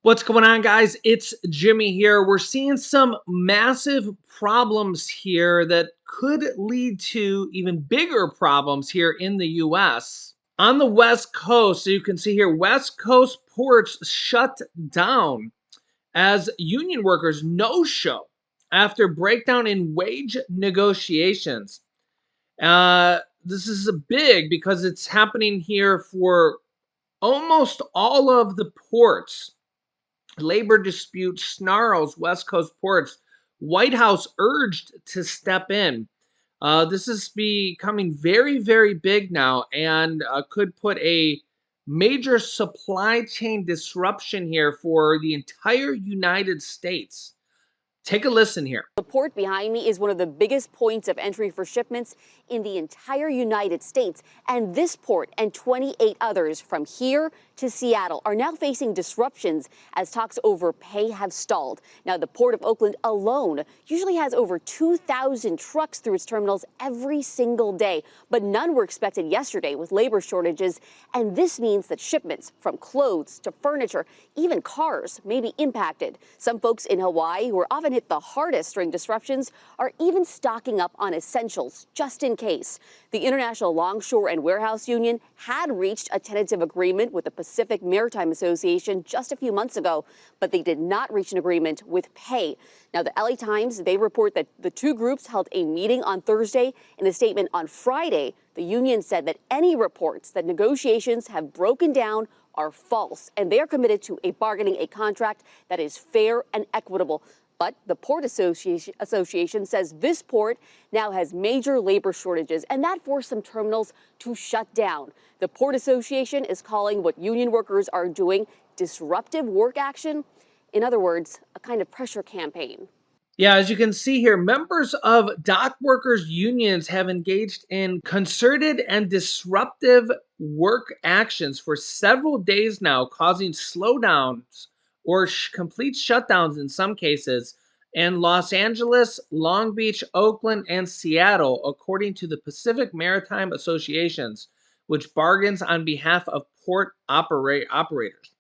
What's going on, guys? It's Jimmy here. We're seeing some massive problems here that could lead to even bigger problems here in the US. On the West Coast, so you can see here, West Coast ports shut down as union workers no-show after breakdown in wage negotiations. This is a big because it's happening here for almost all of the ports. Labor dispute snarls West Coast ports. White House urged to step in. This is becoming very, very big now and could put a major supply chain disruption here for the entire United States. Take a listen here. The port behind me is one of the biggest points of entry for shipments in the entire United States. And this port and 28 others from here to Seattle are now facing disruptions as talks over pay have stalled. Now, the Port of Oakland alone usually has over 2,000 trucks through its terminals every single day, but none were expected yesterday with labor shortages. And this means that shipments from clothes to furniture, even cars, may be impacted. Some folks in Hawaii who are often hit the hardest during disruptions are even stocking up on essentials just in case. The International Longshore and Warehouse Union had reached a tentative agreement with the Pacific Maritime Association just a few months ago, but they did not reach an agreement with pay. Now, the LA Times, they report that the two groups held a meeting on Thursday. In a statement on Friday, the union said that any reports that negotiations have broken down are false, and they are committed to bargaining a contract that is fair and equitable. But the Port Association says this port now has major labor shortages, and that forced some terminals to shut down. The Port Association is calling what union workers are doing disruptive work action. In other words, a kind of pressure campaign. Yeah, as you can see here, members of dock workers' unions have engaged in concerted and disruptive work actions for several days now, causing slowdowns or complete shutdowns in some cases in Los Angeles, Long Beach, Oakland, and Seattle, according to the Pacific Maritime Associations, which bargains on behalf of port operators.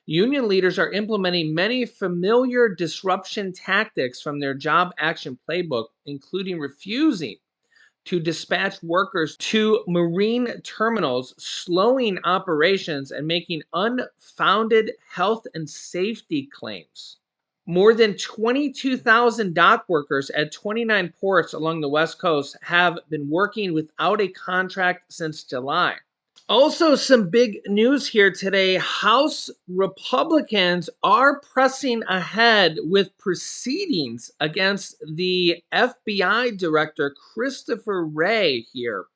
Union leaders are implementing many familiar disruption tactics from their job action playbook, including refusing to dispatch workers to marine terminals, slowing operations, and making unfounded health and safety claims. More than 22,000 dock workers at 29 ports along the West Coast have been working without a contract since July. Also, some big news here today. House Republicans are pressing ahead with proceedings against the FBI director, Christopher Wray, here.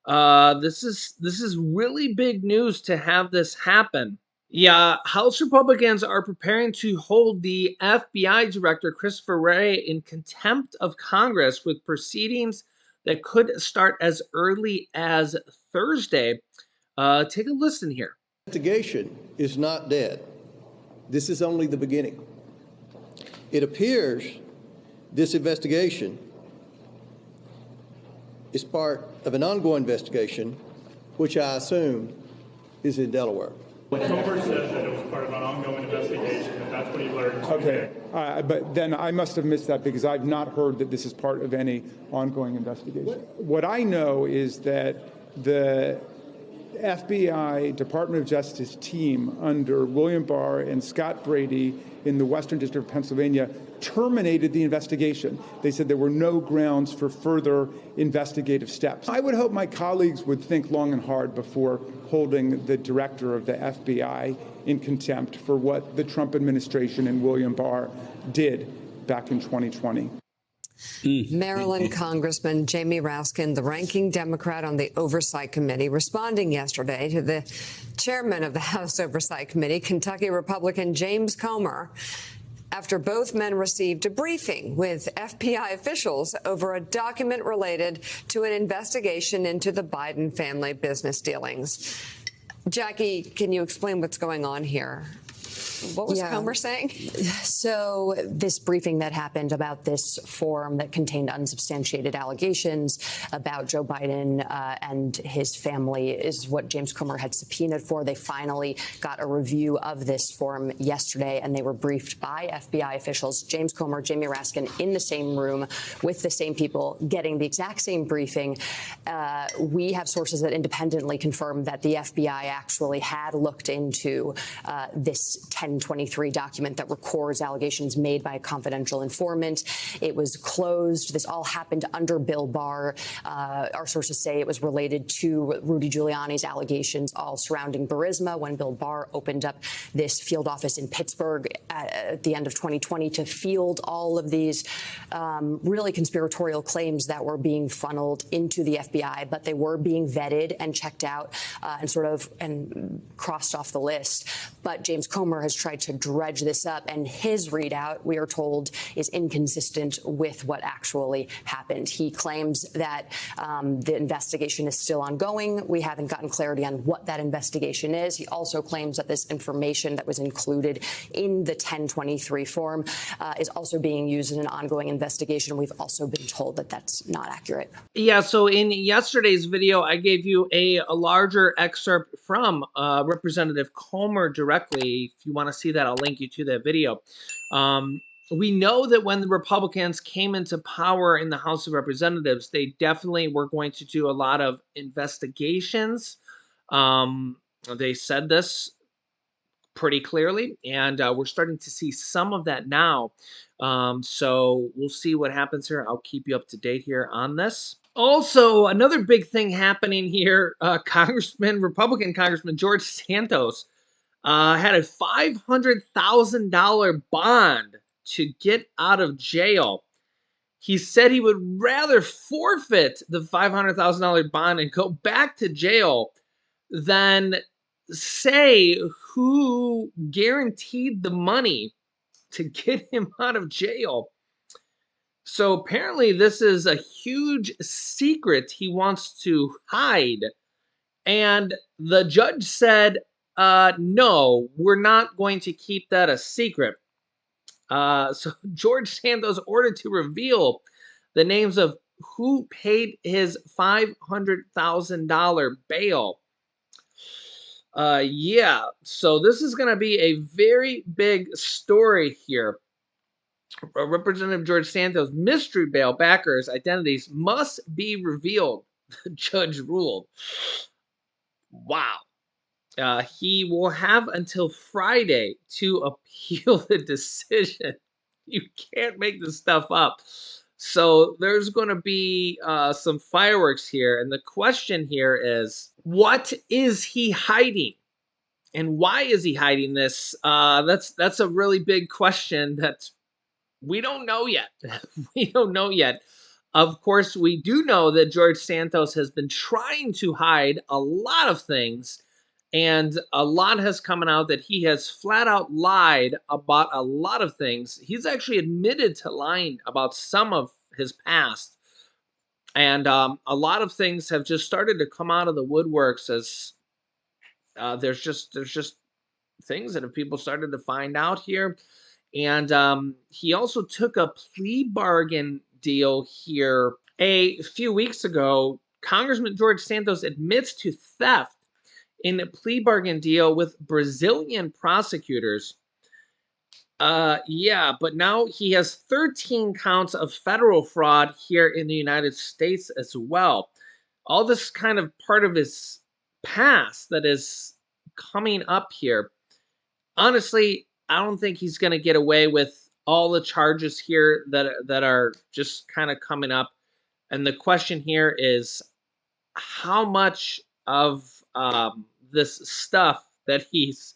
This is really big news to have this happen. Yeah, House Republicans are preparing to hold the FBI director, Christopher Wray, in contempt of Congress with proceedings that could start as early as Thursday. Take a listen here. Investigation is not dead. This is only the beginning. It appears this investigation is part of an ongoing investigation, which I assume is in Delaware. Comer said that it was part of an ongoing investigation, and that's what he learned. Okay, but then I must have missed that because I've not heard that this is part of any ongoing investigation. What I know is that the FBI Department of Justice team under William Barr and Scott Brady in the Western District of Pennsylvania terminated the investigation. They said there were no grounds for further investigative steps. I would hope my colleagues would think long and hard before holding the director of the FBI in contempt for what the Trump administration and William Barr did back in 2020. Maryland Congressman Jamie Raskin, the ranking Democrat on the Oversight Committee, responding yesterday to the chairman of the House Oversight Committee, Kentucky Republican James Comer, after both men received a briefing with FBI officials over a document related to an investigation into the Biden family business dealings. Jackie, can you explain what's going on here? What was Comer saying? So this briefing that happened about this form that contained unsubstantiated allegations about Joe Biden and his family is what James Comer had subpoenaed for. They finally got a review of this form yesterday, and they were briefed by FBI officials. James Comer, Jamie Raskin in the same room with the same people getting the exact same briefing. We have sources that independently confirm that the FBI actually had looked into this 1023 document that records allegations made by a confidential informant. It was closed. This all happened under Bill Barr. Our sources say it was related to Rudy Giuliani's allegations all surrounding Burisma when Bill Barr opened up this field office in Pittsburgh at the end of 2020 to field all of these really conspiratorial claims that were being funneled into the FBI, but they were being vetted and checked out and crossed off the list. But James Comer has tried to dredge this up, and his readout, we are told, is inconsistent with what actually happened. He claims that the investigation is still ongoing. We haven't gotten clarity on what that investigation is. He also claims that this information that was included in the 1023 form is also being used in an ongoing investigation. We've also been told that that's not accurate. Yeah, so in yesterday's video, I gave you a larger excerpt from Representative Comer directly. If you want to see that, I'll link you to that video. We know that when the Republicans came into power in the House of Representatives, they definitely were going to do a lot of investigations. They said this pretty clearly, and we're starting to see some of that now. So we'll see what happens here. I'll keep you up to date here on this. Also, another big thing happening here, Republican Congressman George Santos had a $500,000 bond to get out of jail. He said he would rather forfeit the $500,000 bond and go back to jail than say who guaranteed the money to get him out of jail. So apparently this is a huge secret he wants to hide. And the judge said, no, we're not going to keep that a secret. So George Santos ordered to reveal the names of who paid his $500,000 bail. Yeah, so this is going to be a very big story here. Representative George Santos' mystery bail backers' identities must be revealed, the judge ruled. Wow. He will have until Friday to appeal the decision. You can't make this stuff up. So there's going to be some fireworks here. And the question here is, what is he hiding? And why is he hiding this? That's a really big question that we don't know yet. We don't know yet. Of course, we do know that George Santos has been trying to hide a lot of things. And a lot has come out that he has flat out lied about a lot of things. He's actually admitted to lying about some of his past. And a lot of things have just started to come out of the woodworks as there's just things that people started to find out here. And he also took a plea bargain deal here a few weeks ago. Congressman George Santos admits to theft in a plea bargain deal with Brazilian prosecutors. Yeah, but now he has 13 counts of federal fraud here in the United States as well. All this kind of part of his past that is coming up here. Honestly, I don't think he's going to get away with all the charges here that are just kind of coming up. And the question here is, how much of this stuff that he's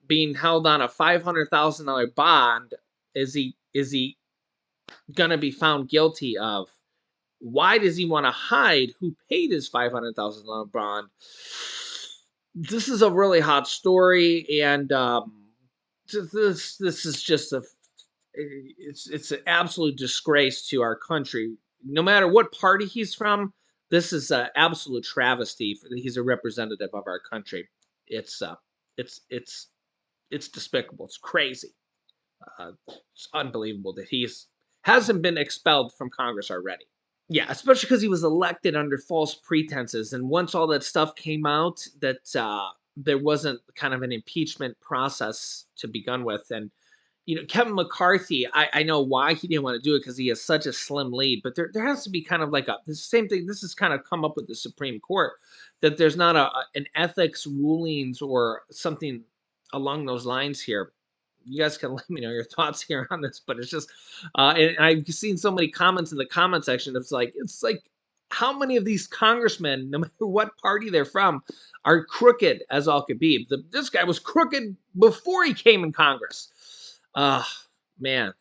being held on a $500,000 bond is he going to be found guilty of? Why does he want to hide who paid his $500,000 bond? This is a really hot story, and this is just it's an absolute disgrace to our country. No matter what party he's from, this is an absolute travesty. He's a representative of our country. It's it's despicable. It's crazy. It's unbelievable that hasn't been expelled from Congress already. Yeah, especially because he was elected under false pretenses, and once all that stuff came out, that there wasn't kind of an impeachment process to begun with, and Kevin McCarthy, I know why he didn't want to do it because he has such a slim lead, but there has to be kind of like the same thing. This has kind of come up with the Supreme Court, that there's not an ethics rulings or something along those lines here. You guys can let me know your thoughts here on this, but it's just, and I've seen so many comments in the comment section. It's like how many of these congressmen, no matter what party they're from, are crooked as all could be. This guy was crooked before he came in Congress. Man,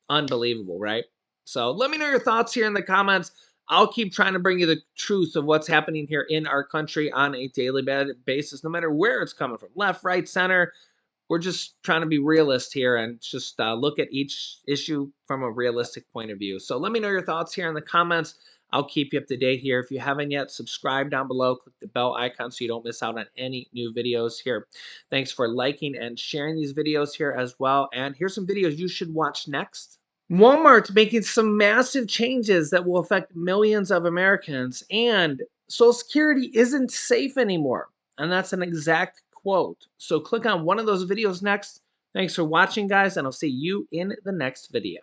unbelievable, right? So let me know your thoughts here in the comments. I'll keep trying to bring you the truth of what's happening here in our country on a daily basis, no matter where it's coming from, left, right, center. We're just trying to be realist here and just look at each issue from a realistic point of view. So let me know your thoughts here in the comments. I'll keep you up to date here. If you haven't yet, subscribe down below. Click the bell icon so you don't miss out on any new videos here. Thanks for liking and sharing these videos here as well. And here's some videos you should watch next. Walmart's making some massive changes that will affect millions of Americans, and Social Security isn't safe anymore. And that's an exact quote. So click on one of those videos next. Thanks for watching, guys, and I'll see you in the next video.